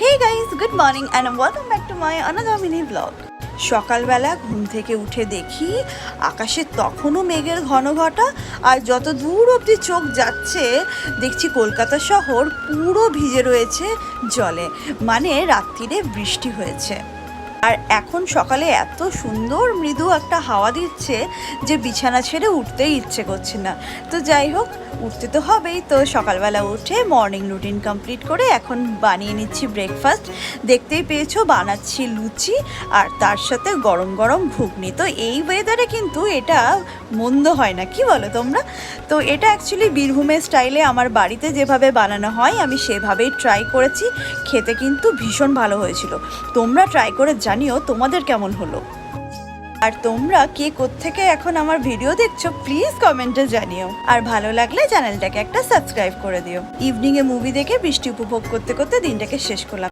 Hey guys, good morning and welcome back to my another mini vlog. সকালবেলা ঘুম থেকে উঠে দেখি আকাশে তখনও মেঘের ঘনঘটা, আর যত দূর অবধি চোখ যাচ্ছে দেখছি কলকাতা শহর পুরো ভিজে রয়েছে জলে, মানে রাত্রিরে বৃষ্টি হয়েছে। আর এখন সকালে এত সুন্দর মৃদু একটা হাওয়া দিচ্ছে যে বিছানা ছেড়ে উঠতেই ইচ্ছে করছে না। তো যাই হোক, উঠতে তো হবেই। তো সকালবেলা উঠে মর্নিং রুটিন কমপ্লিট করে এখন বানিয়ে নিচ্ছি ব্রেকফাস্ট। দেখতেই পেয়েছো বানাচ্ছি লুচি আর তার সাথে গরম গরম ঘুগনি। তো এই ওয়েদারে কিন্তু এটা মন্দ হয় না, কি বলো তোমরা? তো এটা অ্যাকচুয়ালি বীরভূমের স্টাইলে আমার বাড়িতে যেভাবে বানানো হয় আমি সেভাবেই ট্রাই করেছি। খেতে কিন্তু ভীষণ ভালো হয়েছিল। তোমরা ট্রাই করে জানিও তোমাদের কেমন হলো। আর তোমরা কে কোত্থেকে এখন আমার ভিডিও দেখছো প্লিজ কমেন্টে জানিও। আর ভালো লাগলে চ্যানেলটাকে একটা সাবস্ক্রাইব করে দিও। ইভিনিংয়ে মুভি দেখে বৃষ্টি উপভোগ করতে করতে দিনটাকে শেষ করলাম।